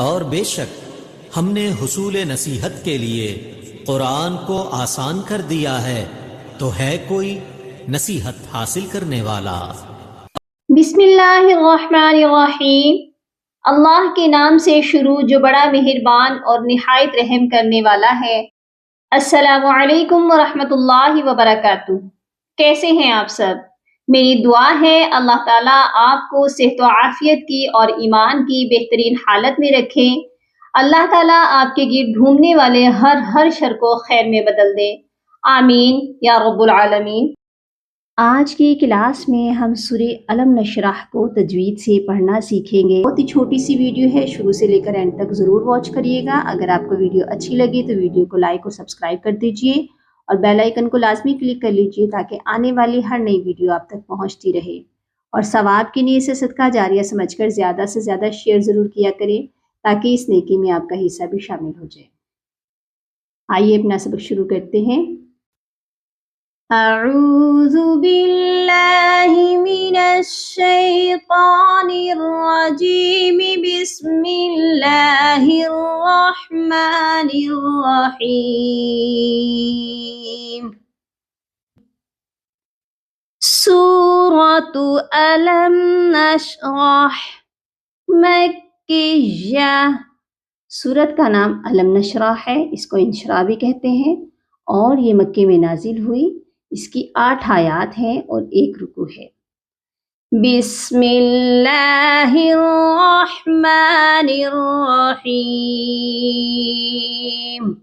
اور بے شک ہم نے حصول نصیحت کے لیے قرآن کو آسان کر دیا ہے، تو ہے کوئی نصیحت حاصل کرنے والا؟ بسم اللہ الرحمن الرحیم۔ اللہ کے نام سے شروع جو بڑا مہربان اور نہایت رحم کرنے والا ہے۔ السلام علیکم ورحمۃ اللہ وبرکاتہ۔ کیسے ہیں آپ سب؟ میری دعا ہے اللہ تعالیٰ آپ کو صحت و عافیت کی اور ایمان کی بہترین حالت میں رکھیں۔ اللہ تعالیٰ آپ کے گرد گھومنے والے ہر شر کو خیر میں بدل دے، آمین یا رب العالمین۔ آج کی کلاس میں ہم سورہ الم نشرح کو تجوید سے پڑھنا سیکھیں گے۔ بہت ہی چھوٹی سی ویڈیو ہے، شروع سے لے کر اینڈ تک ضرور واچ کریے گا۔ اگر آپ کو ویڈیو اچھی لگی تو ویڈیو کو لائک اور سبسکرائب کر دیجئے اور بیل آئیکن کو لازمی کلک کر لیجئے تاکہ آنے والی ہر نئی ویڈیو آپ تک پہنچتی رہے۔ اور ثواب کی نیت سے صدقہ جاریہ سمجھ کر زیادہ سے زیادہ شیئر ضرور کیا کریں تاکہ اس نیکی میں آپ کا حصہ بھی شامل ہو جائے۔ آئیے اپنا سبق شروع کرتے ہیں۔ اعوذ باللہ من الشیطان الرجیم، بسم اللہ الرحمن الرحیم۔ سورۃ الم نشرح مکیہ، سورت کا نام الم نشرح ہے، اس کو انشراح بھی کہتے ہیں، اور یہ مکے میں نازل ہوئی۔ اس کی 8 آیات ہیں اور 1 رکوع ہے۔ بسم اللہ الرحمن الرحیم۔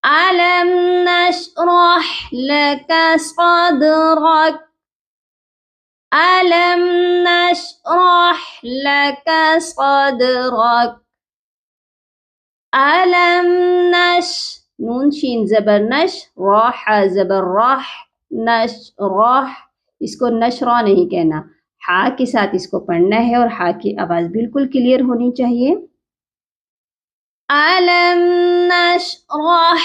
الم نشرح لک صدرک، الم نشرح لک صدرک، الم نش نون شین زبر نش، راح زبر راح، نش راح، اس کو نشرا نہیں کہنا، ہا کے ساتھ اس کو پڑھنا ہے اور ہا کی آواز بالکل کلیئر ہونی چاہیے۔ الم نشرح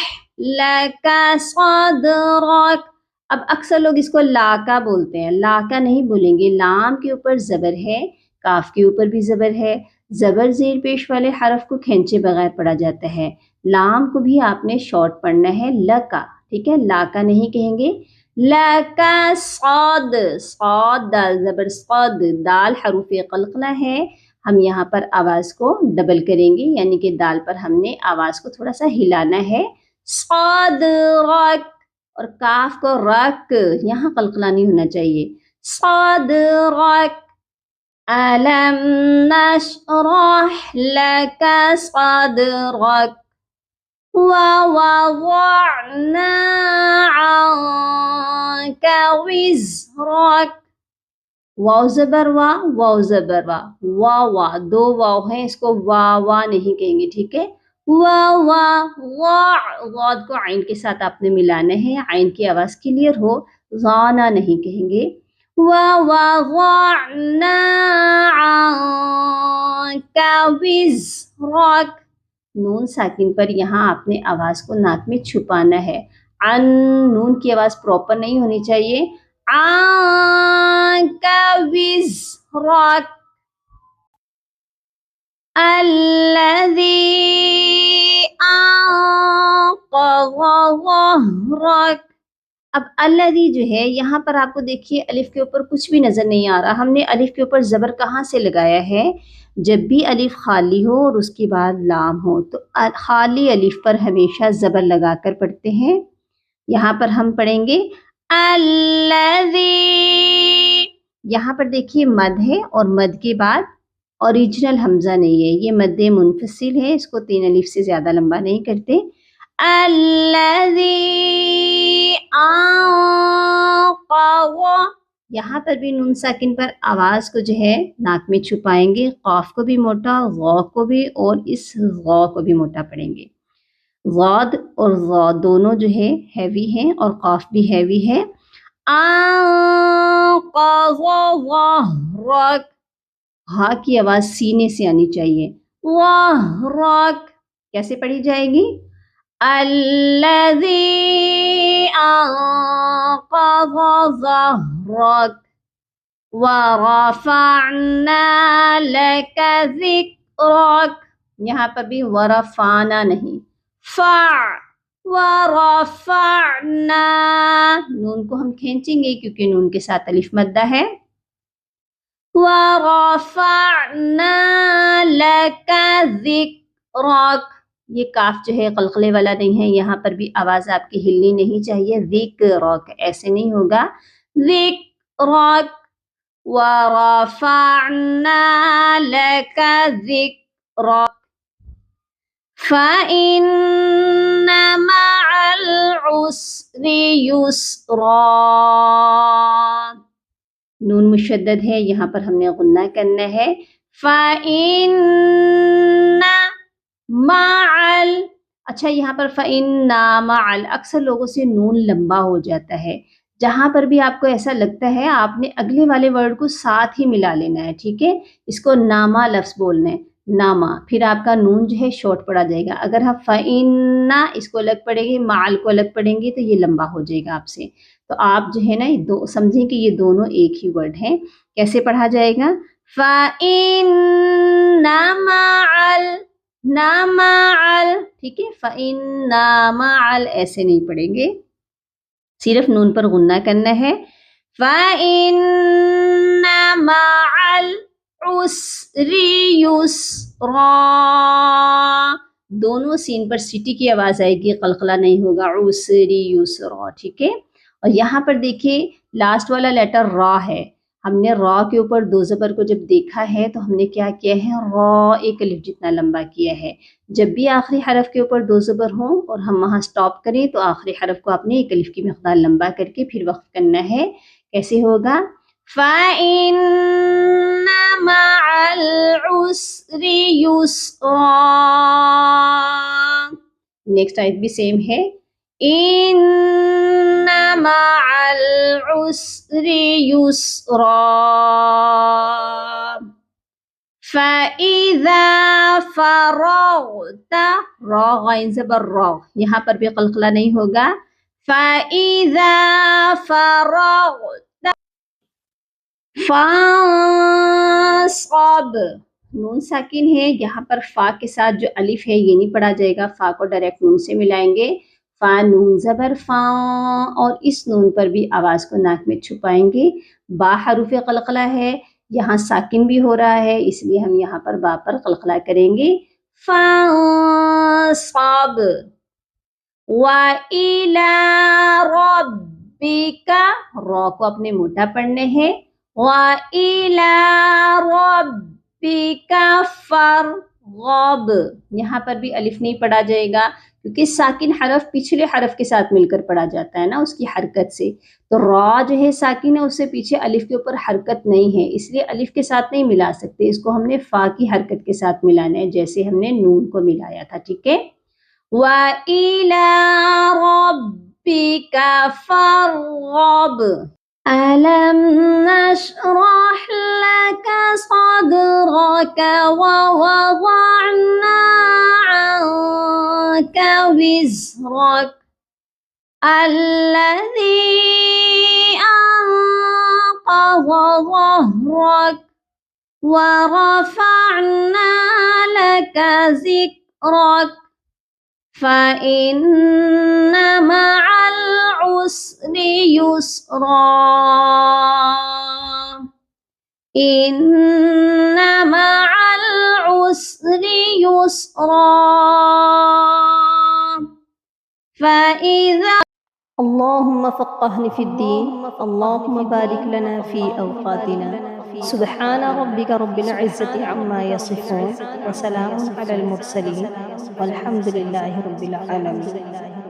لک صدرک۔ اب اکثر لوگ اس کو لاکا بولتے ہیں، لاکا نہیں بولیں گے، لام کے اوپر زبر ہے، کاف کے اوپر بھی زبر ہے، زبر زیر پیش والے حرف کو کھینچے بغیر پڑھا جاتا ہے۔ لام کو بھی آپ نے شارٹ پڑھنا ہے، لکا، ٹھیک ہے، لاکا نہیں کہیں گے۔ لکا صاد، صاد دال زبر صاد، دال حروف قلقلہ ہے، ہم یہاں پر آواز کو ڈبل کریں گے، یعنی کہ دال پر ہم نے آواز کو تھوڑا سا ہلانا ہے۔ صاد رک، اور کاف کو رک، یہاں قلقلہ نہیں ہونا چاہیے۔ صاد رک، الم نشرح لک صدرک، ووضعنا عنك وزرك، واو زبر وا، واو زبر وا، وا وا، 2 واو ہیں، اس کو وا وا نہیں کہیں گے، ٹھیک ہے۔ وا وا وا، غاد کو عین کے ساتھ آپ نے ملانا ہے، عین کی آواز کلیئر ہو، غانا نہیں کہیں گے۔ ووضعنا عنك وزرك، نون ساکن پر یہاں آپ نے آواز کو ناک میں چھپانا ہے، عن، نون کی آواز پراپر نہیں ہونی چاہیے۔ عنك وزرك، الذي انقض ظهرك۔ اب الذی جو ہے یہاں پر آپ کو دیکھیے الف کے اوپر کچھ بھی نظر نہیں آ رہا، ہم نے الف کے اوپر زبر کہاں سے لگایا ہے؟ جب بھی الف خالی ہو اور اس کے بعد لام ہو تو خالی الف پر ہمیشہ زبر لگا کر پڑھتے ہیں۔ یہاں پر ہم پڑھیں گے الذی، یہاں پر دیکھیے مد ہے اور مد کے بعد اوریجنل حمزہ نہیں ہے، یہ مد منفصل ہے، اس کو 3 الف سے زیادہ لمبا نہیں کرتے۔ الذی انقض، یہاں پر بھی نون ساکن پر آواز کو جو ہے ناک میں چھپائیں گے، قاف کو بھی موٹا، غا کو بھی، اور اس غا کو بھی موٹا پڑھیں گے۔ غاد اور غا دونوں جو ہے ہیوی ہیں اور قاف بھی ہیوی ہے۔ انقض ظهرك، ہا کی آواز سینے سے آنی چاہیے۔ ظهرك کیسے پڑھی جائے گی؟ الذي انقض ظهرك ورفعنا لك ذكرك، یہاں پر بھی ورفعنا نہیں، ورفعنا، نون کو ہم کھینچیں گے کیونکہ نون کے ساتھ الف مدہ ہے. ورفعنا لك ذکرک، یہ کاف جو ہے قلقلے والا نہیں ہے، یہاں پر بھی آواز آپ کی ہلنی نہیں چاہیے. ذکرک ایسے نہیں ہوگا، ذکرک. ورفعنا لك ذکرک فإن مع العسر یسرا. نون مشدد ہے، یہاں پر ہم نے غنہ کرنا ہے. فإن مع اچھا یہاں پر فإن مع، اکثر لوگوں سے نون لمبا ہو جاتا ہے. جہاں پر بھی آپ کو ایسا لگتا ہے آپ نے اگلے والے ورڈ کو ساتھ ہی ملا لینا ہے، ٹھیک ہے. اس کو نامہ لفظ بولنا ہے، نامہ، پھر آپ کا نون جو ہے شارٹ پڑا جائے گا. اگر ہم فإن اس کو الگ پڑھیں گے، معل کو الگ پڑھیں گے تو یہ لمبا ہو جائے گا آپ سے. تو آپ جو ہے نا سمجھیں کہ یہ دونوں ایک ہی ورڈ ہیں. کیسے پڑھا جائے گا؟ فإن معل، نامعل، ٹھیک ہے. فإن نامعل ایسے نہیں پڑھیں گے، صرف نون پر غنہ کرنا ہے. فإن مع العسر یسرا، دونوں سین پر سیٹی کی آواز آئے گی، قلقلہ نہیں ہوگا. عسر یسرا، ٹھیک ہے. اور یہاں پر دیکھیے لاسٹ والا لیٹر را ہے. ہم نے را کے اوپر دو زبر کو جب دیکھا ہے تو ہم نے کیا کیا ہے؟ را ایک الف جتنا لمبا کیا ہے. جب بھی آخری حرف کے اوپر دو زبر ہوں اور ہم وہاں سٹاپ کریں تو آخری حرف کو آپ نے ایک الف کی مقدار لمبا کر کے پھر وقف کرنا ہے. کیسے ہوگا؟ فإن مع العسر یسرا. نیکسٹ آیت بھی سیم ہے. ان مع العسر یسرا فإذا فرغت، را غین زبر را، یہاں پر بھی قلقلہ نہیں ہوگا. فإذا فرغت فانصب، نون ساکن ہے، یہاں پر فا کے ساتھ جو الف ہے یہ نہیں پڑھا جائے گا، فا کو ڈائریکٹ نون سے ملائیں گے. فا نون زبر فا، اور اس نون پر بھی آواز کو ناک میں چھپائیں گے. با حروف قلقلہ ہے، یہاں ساکن بھی ہو رہا ہے، اس لیے ہم یہاں پر با پر قلقلہ کریں گے. فانصب. وَإِلَى رَبِّكَ، را کو اپنے موٹا پڑھنے ہیں. وَإِلَى رَبِّكَ فَارْغَب، یہاں پر بھی الف نہیں پڑھا جائے گا کیونکہ ساکن حرف پچھلے حرف کے ساتھ مل کر پڑھا جاتا ہے نا اس کی حرکت سے. تو را جو ہے ساکن ہے، اس سے پیچھے الف کے اوپر حرکت نہیں ہے، اس لیے الف کے ساتھ نہیں ملا سکتے، اس کو ہم نے فا کی حرکت کے ساتھ ملانا ہے جیسے ہم نے نون کو ملایا تھا، ٹھیک ہے. وَإِلَى رَبِّكَ فَارْغَب. أَلَمْ نَشْرَحْ لَكَ صَدْرَكَ وَوَضَعْنَا عَنكَ وِزْرَكَ الَّذِي أَنقَضَ ظَهْرَكَ وَرَفَعْنَا لَكَ ذِكْرَكَ فَإِنَّ مَعَ الْعُسْرِ يُسْرًا إِنَّ مَعَ الْعُسْرِ يُسْرًا فَإِذَا. اللهم فقهني في الدين، اللهم بارك لنا في أوقاتنا. سبحان ربك رب العزة عما يصفون وسلام على المرسلين والحمد لله رب العالمين.